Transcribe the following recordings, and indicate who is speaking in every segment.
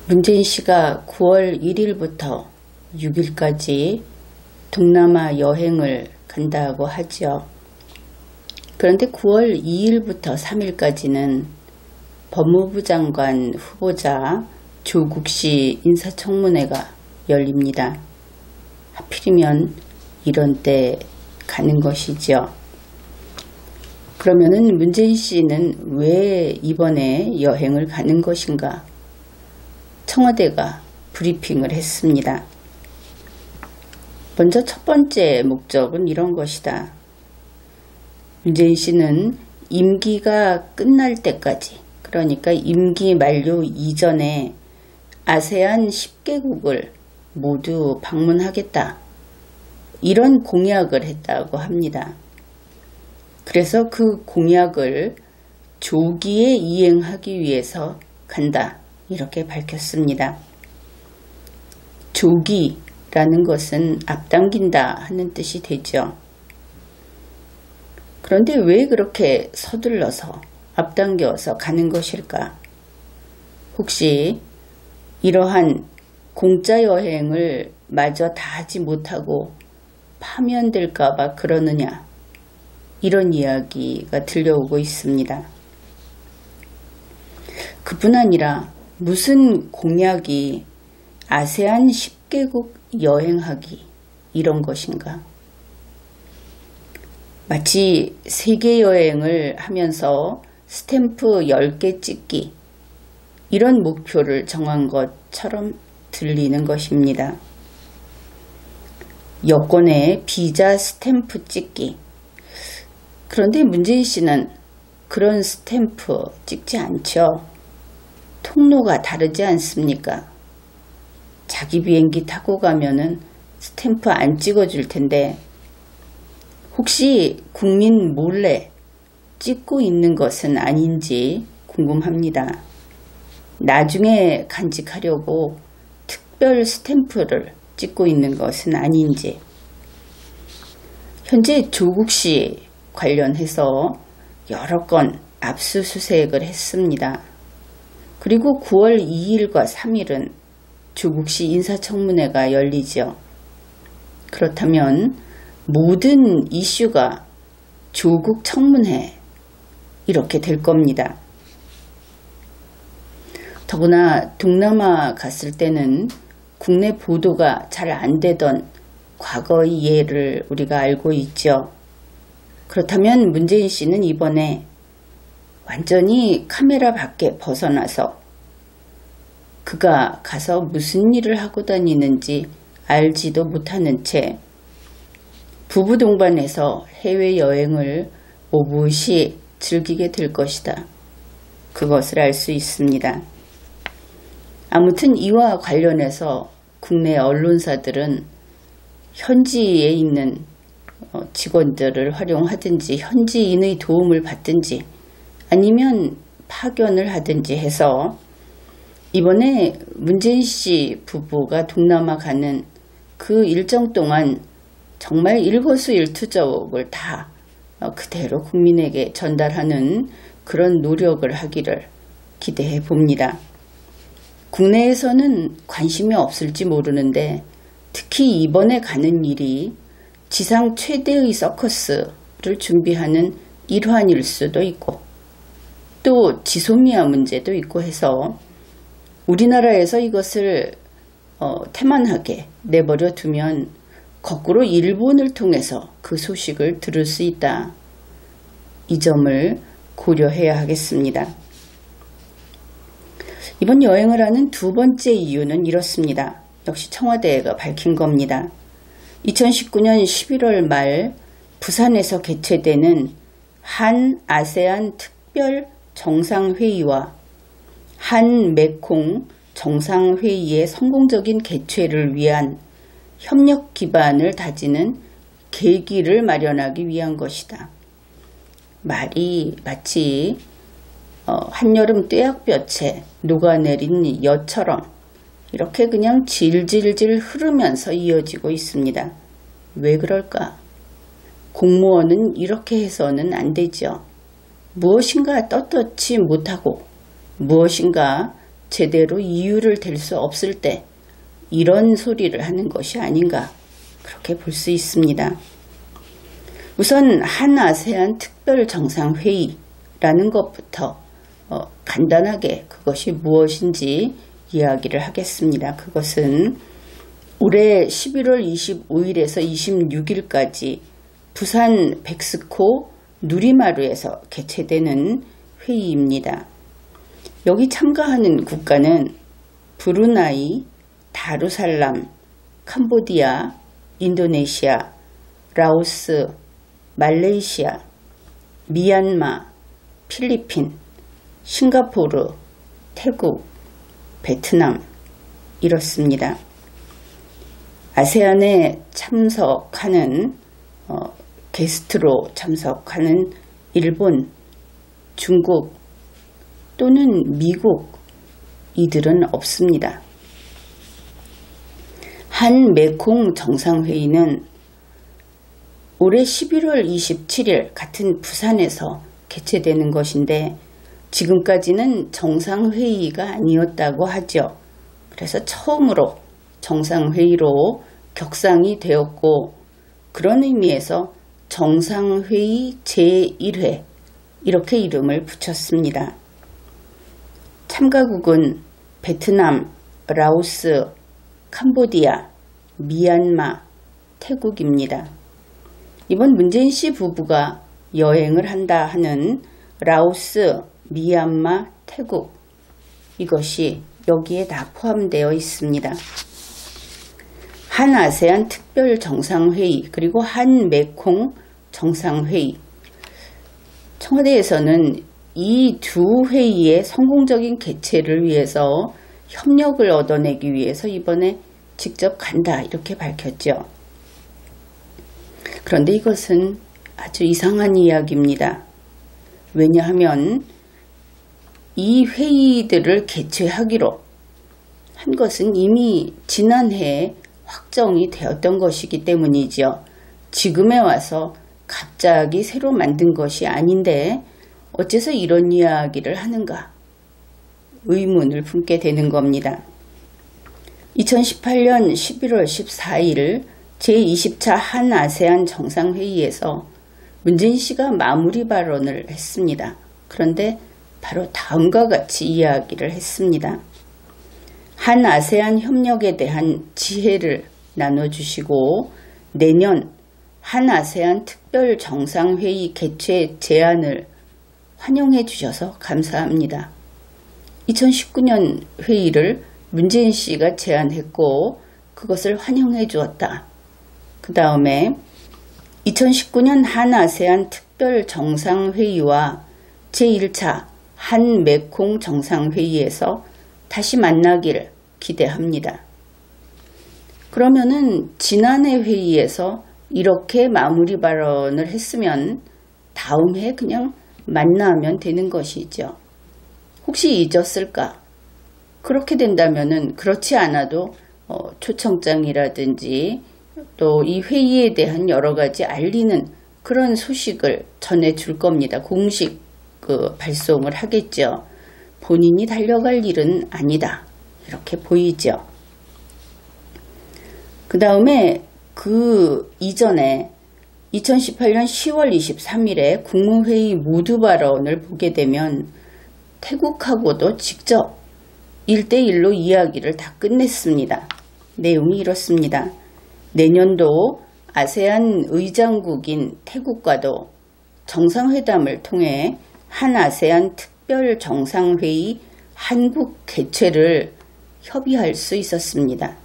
Speaker 1: 문재인 씨가 9월 1일부터 6일까지 동남아 여행을 간다고 하죠. 그런데 9월 2일부터 3일까지는 법무부 장관 후보자 조국 씨 인사청문회가 열립니다. 하필이면 이런 때 가는 것이죠. 그러면은 문재인 씨는 왜 이번에 여행을 가는 것인가? 청와대가 브리핑을 했습니다. 먼저 첫 번째 목적은 이런 것이다. 문재인 씨는 임기가 끝날 때까지, 그러니까 임기 만료 이전에 아세안 10개국을 모두 방문하겠다. 이런 공약을 했다고 합니다. 그래서 그 공약을 조기에 이행하기 위해서 간다. 이렇게 밝혔습니다. 조기라는 것은 앞당긴다 하는 뜻이 되죠. 그런데 왜 그렇게 서둘러서 앞당겨서 가는 것일까? 혹시 이러한 공짜 여행을 마저 다 하지 못하고 파면될까봐 그러느냐? 이런 이야기가 들려오고 있습니다. 그뿐 아니라 무슨 공약이 아세안 10개국 여행하기 이런 것인가? 마치 세계 여행을 하면서 스탬프 10개 찍기 이런 목표를 정한 것처럼 들리는 것입니다. 여권에 비자 스탬프 찍기. 그런데 문재인 씨는 그런 스탬프 찍지 않죠. 통로가 다르지 않습니까? 자기 비행기 타고 가면은 스탬프 안 찍어줄 텐데 혹시 국민 몰래 찍고 있는 것은 아닌지 궁금합니다. 나중에 간직하려고 특별 스탬프를 찍고 있는 것은 아닌지. 현재 조국 씨 관련해서 여러 건 압수수색을 했습니다. 그리고 9월 2일과 3일은 조국 씨 인사청문회가 열리죠. 그렇다면 모든 이슈가 조국 청문회 이렇게 될 겁니다. 더구나 동남아 갔을 때는 국내 보도가 잘 안 되던 과거의 예를 우리가 알고 있죠. 그렇다면 문재인 씨는 이번에 완전히 카메라 밖에 벗어나서 그가 가서 무슨 일을 하고 다니는지 알지도 못하는 채 부부 동반해서 해외여행을 오붓이 즐기게 될 것이다. 그것을 알 수 있습니다. 아무튼 이와 관련해서 국내 언론사들은 현지에 있는 직원들을 활용하든지 현지인의 도움을 받든지 아니면 파견을 하든지 해서 이번에 문재인 씨 부부가 동남아 가는 그 일정 동안 정말 일거수일투족을 다 그대로 국민에게 전달하는 그런 노력을 하기를 기대해 봅니다. 국내에서는 관심이 없을지 모르는데 특히 이번에 가는 일이 지상 최대의 서커스를 준비하는 일환일 수도 있고 또 지소미아 문제도 있고 해서 우리나라에서 이것을 태만하게 내버려 두면 거꾸로 일본을 통해서 그 소식을 들을 수 있다. 이 점을 고려해야 하겠습니다. 이번 여행을 하는 두 번째 이유는 이렇습니다. 역시 청와대가 밝힌 겁니다. 2019년 11월 말 부산에서 개최되는 한 아세안 특별 정상회의와 한 메콩 정상회의의 성공적인 개최를 위한 협력 기반을 다지는 계기를 마련하기 위한 것이다. 말이 마치 한여름 뙤약볕에 녹아내린 여처럼 이렇게 그냥 질질질 흐르면서 이어지고 있습니다. 왜 그럴까? 공무원은 이렇게 해서는 안 되죠. 무엇인가 떳떳지 못하고 무엇인가 제대로 이유를 댈 수 없을 때 이런 소리를 하는 것이 아닌가 그렇게 볼 수 있습니다. 우선 한아세안 특별정상회의라는 것부터 간단하게 그것이 무엇인지 이야기를 하겠습니다. 그것은 올해 11월 25일에서 26일까지 부산 백스코 누리마루에서 개최되는 회의입니다. 여기 참가하는 국가는 브루나이, 다루살람, 캄보디아, 인도네시아, 라오스, 말레이시아, 미얀마, 필리핀, 싱가포르, 태국, 베트남 이렇습니다. 아세안에 참석하는 게스트로 참석하는 일본, 중국 또는 미국 이들은 없습니다. 한메콩 정상회의는 올해 11월 27일 같은 부산에서 개최되는 것인데 지금까지는 정상회의가 아니었다고 하죠. 그래서 처음으로 정상회의로 격상이 되었고 그런 의미에서 정상회의 제1회 이렇게 이름을 붙였습니다. 참가국은 베트남, 라오스, 캄보디아, 미얀마, 태국입니다. 이번 문재인 씨 부부가 여행을 한다 하는 라오스, 미얀마, 태국 이것이 여기에 다 포함되어 있습니다. 한아세안 특별정상회의 그리고 한메콩 정상회의 청와대에서는 이 두 회의의 성공적인 개최를 위해서 협력을 얻어내기 위해서 이번에 직접 간다 이렇게 밝혔죠. 그런데 이것은 아주 이상한 이야기입니다. 왜냐하면 이 회의들을 개최하기로 한 것은 이미 지난해에 확정이 되었던 것이기 때문이죠. 지금에 와서 갑자기 새로 만든 것이 아닌데 어째서 이런 이야기를 하는가 의문을 품게 되는 겁니다. 2018년 11월 14일 제20차 한아세안 정상회의에서 문재인 씨가 마무리 발언을 했습니다. 그런데 바로 다음과 같이 이야기를 했습니다. 한아세안 협력에 대한 지혜를 나눠주시고 내년 한아세안 특별정상회의 개최 제안을 환영해 주셔서 감사합니다. 2019년 회의를 문재인 씨가 제안했고 그것을 환영해 주었다. 그 다음에 2019년 한아세안 특별정상회의와 제1차 한메콩 정상회의에서 다시 만나길 기대합니다. 그러면은 지난해 회의에서 이렇게 마무리 발언을 했으면 다음 해 그냥 만나면 되는 것이죠. 혹시 잊었을까? 그렇게 된다면은 그렇지 않아도 초청장이라든지 또 이 회의에 대한 여러 가지 알리는 그런 소식을 전해줄 겁니다. 공식 발송을 하겠죠. 본인이 달려갈 일은 아니다. 이렇게 보이죠. 그 다음에 그 이전에 2018년 10월 23일에 국무회의 모두 발언을 보게 되면 태국하고도 직접 1대1로 이야기를 다 끝냈습니다. 내용이 이렇습니다. 내년도 아세안 의장국인 태국과도 정상회담을 통해 한아세안 특별정상회의 한국 개최를 협의할 수 있었습니다.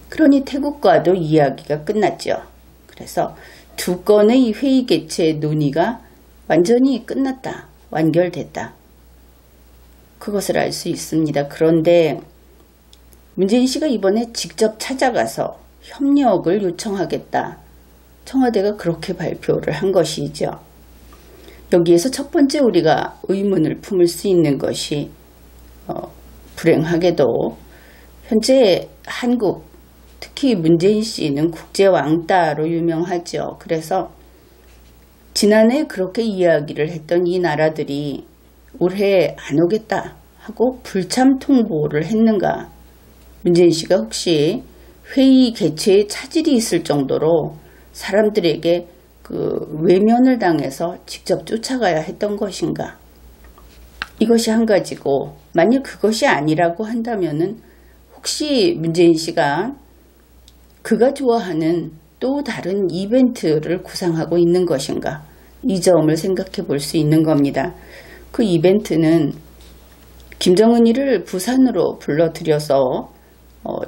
Speaker 1: 그러니 태국과도 이야기가 끝났죠. 그래서 두 건의 회의 개최 논의가 완전히 끝났다. 완결됐다. 그것을 알 수 있습니다. 그런데 문재인 씨가 이번에 직접 찾아가서 협력을 요청하겠다. 청와대가 그렇게 발표를 한 것이죠. 여기에서 첫 번째 우리가 의문을 품을 수 있는 것이 불행하게도 현재 한국 특히 문재인 씨는 국제 왕따로 유명하죠. 그래서 지난해 그렇게 이야기를 했던 이 나라들이 올해 안 오겠다 하고 불참 통보를 했는가? 문재인 씨가 혹시 회의 개최에 차질이 있을 정도로 사람들에게 외면을 당해서 직접 쫓아가야 했던 것인가? 이것이 한 가지고, 만약 그것이 아니라고 한다면은 혹시 문재인 씨가 그가 좋아하는 또 다른 이벤트를 구상하고 있는 것인가? 이 점을 생각해 볼 수 있는 겁니다. 그 이벤트는 김정은이를 부산으로 불러들여서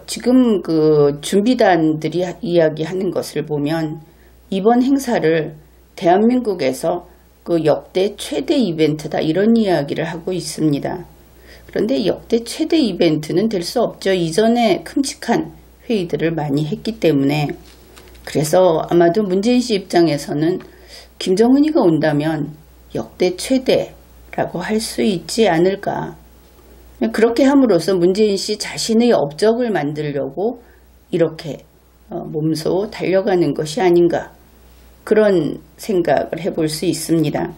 Speaker 1: 지금 그 준비단들이 이야기하는 것을 보면 이번 행사를 대한민국에서 그 역대 최대 이벤트다, 이런 이야기를 하고 있습니다. 그런데 역대 최대 이벤트는 될 수 없죠. 이전에 큼직한 회의들을 많이 했기 때문에. 그래서 아마도 문재인 씨 입장에서는 김정은이가 온다면 역대 최대라고 할 수 있지 않을까. 그렇게 함으로써 문재인 씨 자신의 업적을 만들려고 이렇게 몸소 달려가는 것이 아닌가, 그런 생각을 해볼 수 있습니다.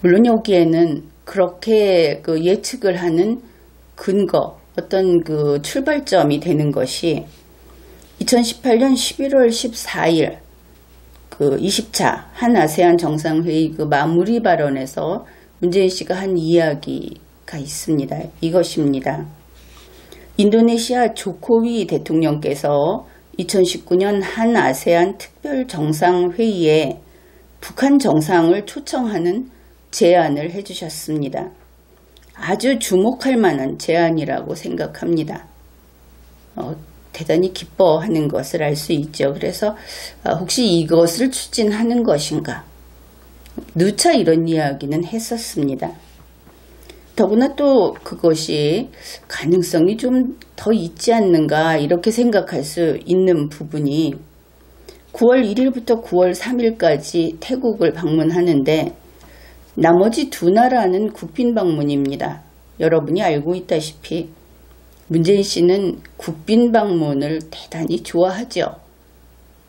Speaker 1: 물론 여기에는 그렇게 그 예측을 하는 근거, 어떤 그 출발점이 되는 것이 2018년 11월 14일 그 20차 한 아세안 정상회의 그 마무리 발언에서 문재인 씨가 한 이야기가 있습니다. 이것입니다. 인도네시아 조코위 대통령께서 2019년 한 아세안 특별 정상회의에 북한 정상을 초청하는 제안을 해주셨습니다. 아주 주목할 만한 제안이라고 생각합니다. 대단히 기뻐하는 것을 알 수 있죠. 그래서 혹시 이것을 추진하는 것인가? 누차 이런 이야기는 했었습니다. 더구나 또 그것이 가능성이 좀 더 있지 않는가, 이렇게 생각할 수 있는 부분이 9월 1일부터 9월 3일까지 태국을 방문하는데 나머지 두 나라는 국빈 방문입니다. 여러분이 알고 있다시피 문재인 씨는 국빈 방문을 대단히 좋아하죠.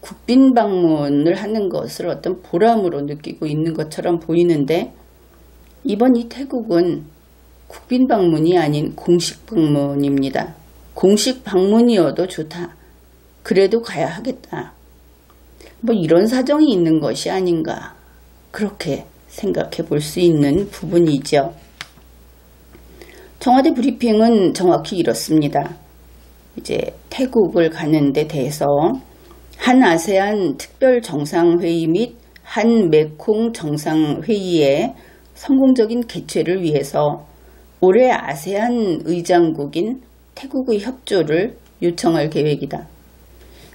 Speaker 1: 국빈 방문을 하는 것을 어떤 보람으로 느끼고 있는 것처럼 보이는데, 이번 이 태국은 국빈 방문이 아닌 공식 방문입니다. 공식 방문이어도 좋다, 그래도 가야 하겠다, 뭐 이런 사정이 있는 것이 아닌가, 그렇게 생각해 볼 수 있는 부분이죠. 청와대 브리핑은 정확히 이렇습니다. 이제 태국을 가는 데 대해서 한 아세안 특별 정상회의 및 한 메콩 정상회의의 성공적인 개최를 위해서 올해 아세안 의장국인 태국의 협조를 요청할 계획이다.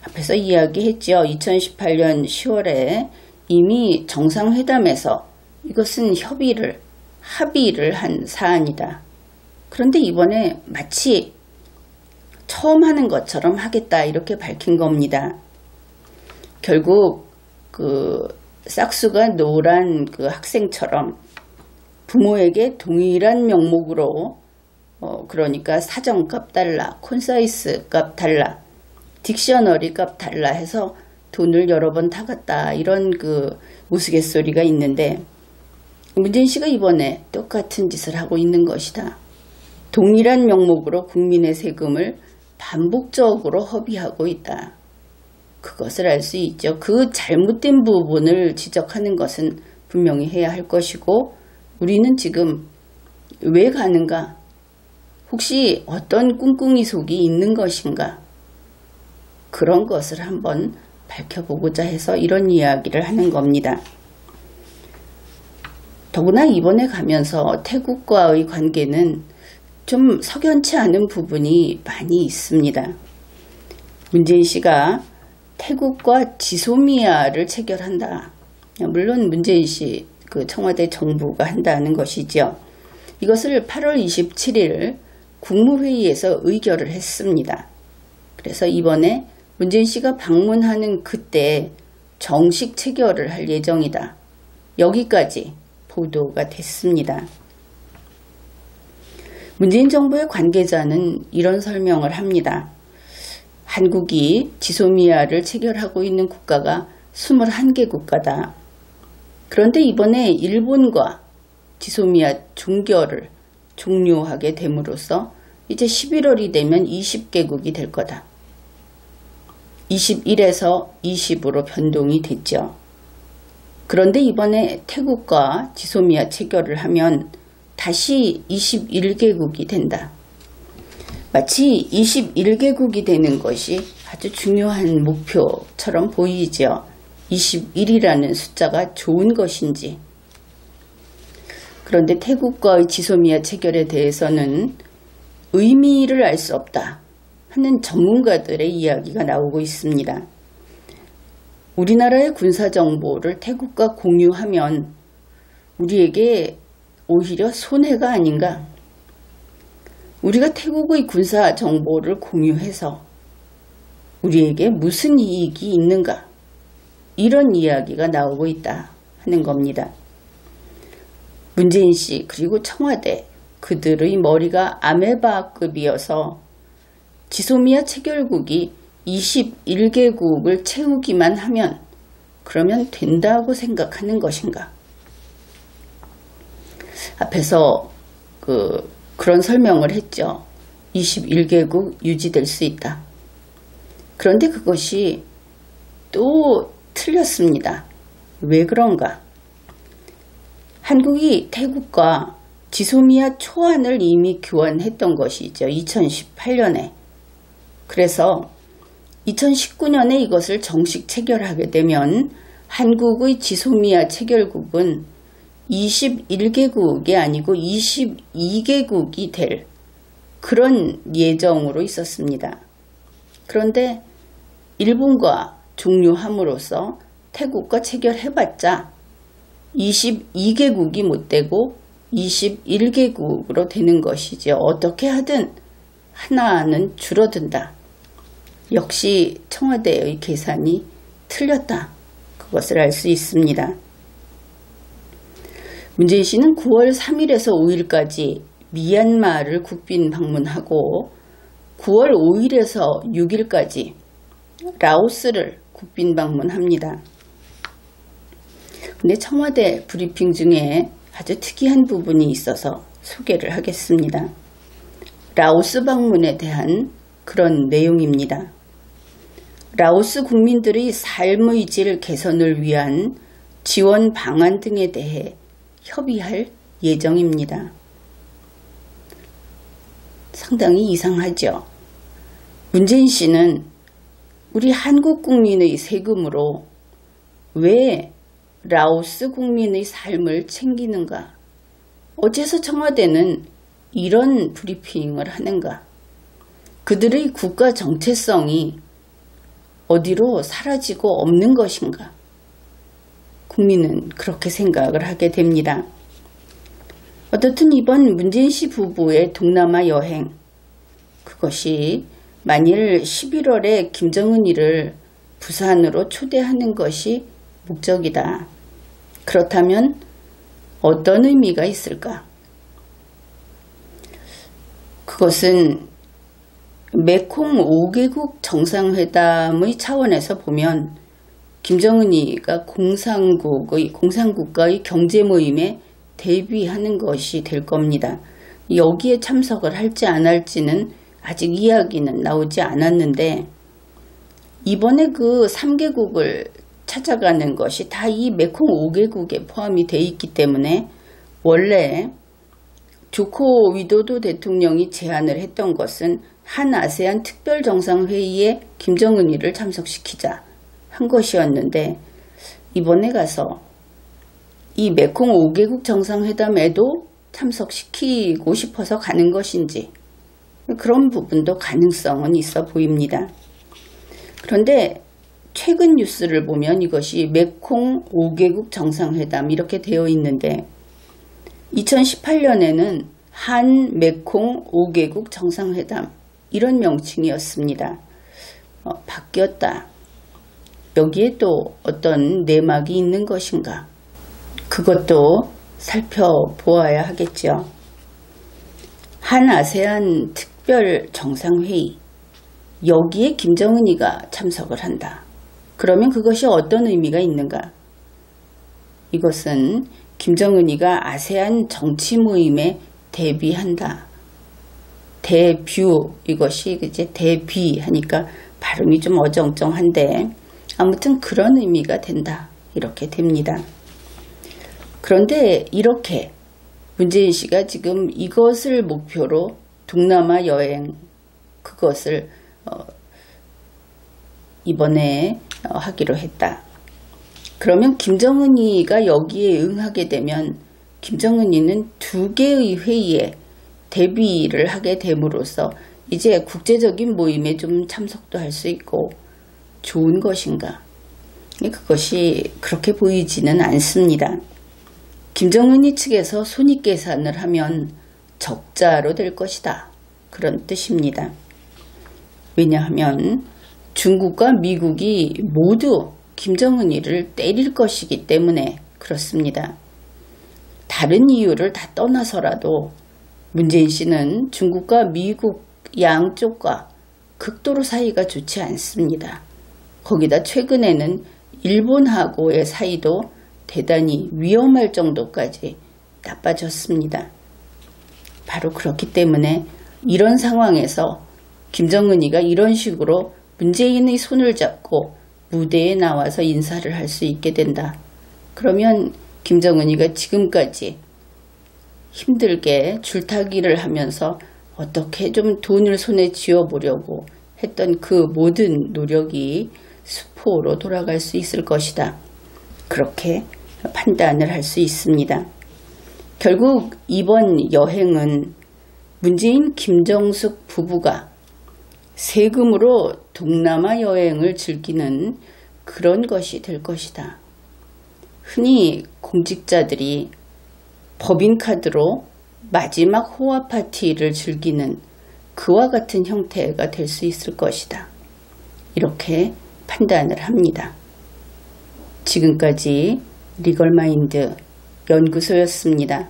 Speaker 1: 앞에서 이야기했죠. 2018년 10월에 이미 정상회담에서 이것은 합의를 한 사안이다. 그런데 이번에 마치 처음 하는 것처럼 하겠다, 이렇게 밝힌 겁니다. 결국 그 싹수가 노란 그 학생처럼 부모에게 동일한 명목으로 그러니까 사정값 달라, 콘사이스 값 달라, 딕셔너리 값 달라 해서 돈을 여러 번 타갔다, 이런 그 우스갯소리가 있는데, 문재인 씨가 이번에 똑같은 짓을 하고 있는 것이다. 동일한 명목으로 국민의 세금을 반복적으로 허비하고 있다. 그것을 알 수 있죠. 그 잘못된 부분을 지적하는 것은 분명히 해야 할 것이고, 우리는 지금 왜 가는가? 혹시 어떤 꿍꿍이 속이 있는 것인가? 그런 것을 한번 밝혀보고자 해서 이런 이야기를 하는 겁니다. 더구나 이번에 가면서 태국과의 관계는 좀 석연치 않은 부분이 많이 있습니다. 문재인 씨가 태국과 지소미아를 체결한다. 물론 문재인 씨 그 청와대 정부가 한다는 것이죠. 이것을 8월 27일 국무회의에서 의결을 했습니다. 그래서 이번에 문재인 씨가 방문하는 그때 정식 체결을 할 예정이다. 여기까지 보도가 됐습니다. 문재인 정부의 관계자는 이런 설명을 합니다. 한국이 지소미아를 체결하고 있는 국가가 21개 국가다. 그런데 이번에 일본과 지소미아 종결을 종료하게 됨으로써 이제 11월이 되면 20개국이 될 거다. 21에서 20으로 변동이 됐죠. 그런데 이번에 태국과 지소미아 체결을 하면 다시 21개국이 된다. 마치 21개국이 되는 것이 아주 중요한 목표처럼 보이죠. 21이라는 숫자가 좋은 것인지. 그런데 태국과의 지소미아 체결에 대해서는 의미를 알 수 없다 하는 전문가들의 이야기가 나오고 있습니다. 우리나라의 군사정보를 태국과 공유하면 우리에게 오히려 손해가 아닌가? 우리가 태국의 군사정보를 공유해서 우리에게 무슨 이익이 있는가? 이런 이야기가 나오고 있다 하는 겁니다. 문재인 씨 그리고 청와대 그들의 머리가 아메바급이어서 지소미아 체결국이 21개국을 채우기만 하면 그러면 된다고 생각하는 것인가? 앞에서 그런 설명을 했죠. 21개국 유지될 수 있다. 그런데 그것이 또 틀렸습니다. 왜 그런가? 한국이 태국과 지소미아 초안을 이미 교환했던 것이죠. 2018년에. 그래서 2019년에 이것을 정식 체결하게 되면 한국의 지소미아 체결국은 21개국이 아니고 22개국이 될 그런 예정으로 있었습니다. 그런데 일본과 종료함으로써 태국과 체결해봤자 22개국이 못 되고 21개국으로 되는 것이죠. 어떻게 하든 하나는 줄어든다. 역시 청와대의 계산이 틀렸다. 그것을 알 수 있습니다. 문재인 씨는 9월 3일에서 5일까지 미얀마를 국빈 방문하고 9월 5일에서 6일까지 라오스를 국빈 방문합니다. 근데 청와대 브리핑 중에 아주 특이한 부분이 있어서 소개를 하겠습니다. 라오스 방문에 대한 그런 내용입니다. 라오스 국민들의 삶의 질 개선을 위한 지원 방안 등에 대해 협의할 예정입니다. 상당히 이상하죠. 문재인 씨는 우리 한국 국민의 세금으로 왜 라오스 국민의 삶을 챙기는가? 어째서 청와대는 이런 브리핑을 하는가? 그들의 국가 정체성이 어디로 사라지고 없는 것인가? 국민은 그렇게 생각을 하게 됩니다. 어떻든 이번 문재인 씨 부부의 동남아 여행, 그것이 만일 11월에 김정은이를 부산으로 초대하는 것이 목적이다. 그렇다면 어떤 의미가 있을까? 그것은 메콩 5개국 정상회담의 차원에서 보면 김정은이가 공산국가의 경제 모임에 대비하는 것이 될 겁니다. 여기에 참석을 할지 안 할지는 아직 이야기는 나오지 않았는데 이번에 그 3개국을 찾아가는 것이 다 이 메콩 5개국에 포함이 돼 있기 때문에 원래 조코 위도도 대통령이 제안을 했던 것은 한 아세안 특별정상회의에 김정은이를 참석시키자 한 것이었는데 이번에 가서 이 메콩 5개국 정상회담에도 참석시키고 싶어서 가는 것인지 그런 부분도 가능성은 있어 보입니다. 그런데 최근 뉴스를 보면 이것이 메콩 5개국 정상회담 이렇게 되어 있는데 2018년에는 한 메콩 5개국 정상회담 이런 명칭이었습니다. 바뀌었다. 여기에 또 어떤 내막이 있는 것인가? 그것도 살펴보아야 하겠죠. 한 아세안 특별 정상회의 여기에 김정은이가 참석을 한다. 그러면 그것이 어떤 의미가 있는가? 이것은 김정은이가 아세안 정치 모임에 대비한다. 대뷰, 이것이 이제 대비 하니까 발음이 좀 어정쩡한데 아무튼 그런 의미가 된다. 이렇게 됩니다. 그런데 이렇게 문재인 씨가 지금 이것을 목표로 동남아 여행 그것을 이번에 하기로 했다. 그러면 김정은이가 여기에 응하게 되면 김정은이는 2개의 회의에 대비를 하게 됨으로써 이제 국제적인 모임에 좀 참석도 할 수 있고 좋은 것인가? 그것이 그렇게 보이지는 않습니다. 김정은이 측에서 손익계산을 하면 적자로 될 것이다. 그런 뜻입니다. 왜냐하면 중국과 미국이 모두 김정은이를 때릴 것이기 때문에 그렇습니다. 다른 이유를 다 떠나서라도 문재인 씨는 중국과 미국 양쪽과 극도로 사이가 좋지 않습니다. 거기다 최근에는 일본하고의 사이도 대단히 위험할 정도까지 나빠졌습니다. 바로 그렇기 때문에 이런 상황에서 김정은이가 이런 식으로 문재인의 손을 잡고 무대에 나와서 인사를 할 수 있게 된다. 그러면 김정은이가 지금까지 힘들게 줄타기를 하면서 어떻게 좀 돈을 손에 쥐어보려고 했던 그 모든 노력이 수포로 돌아갈 수 있을 것이다. 그렇게 판단을 할 수 있습니다. 결국 이번 여행은 문재인 김정숙 부부가 세금으로 동남아 여행을 즐기는 그런 것이 될 것이다. 흔히 공직자들이 법인카드로 마지막 호화 파티를 즐기는 그와 같은 형태가 될 수 있을 것이다. 이렇게 판단을 합니다. 지금까지 리걸마인드 연구소였습니다.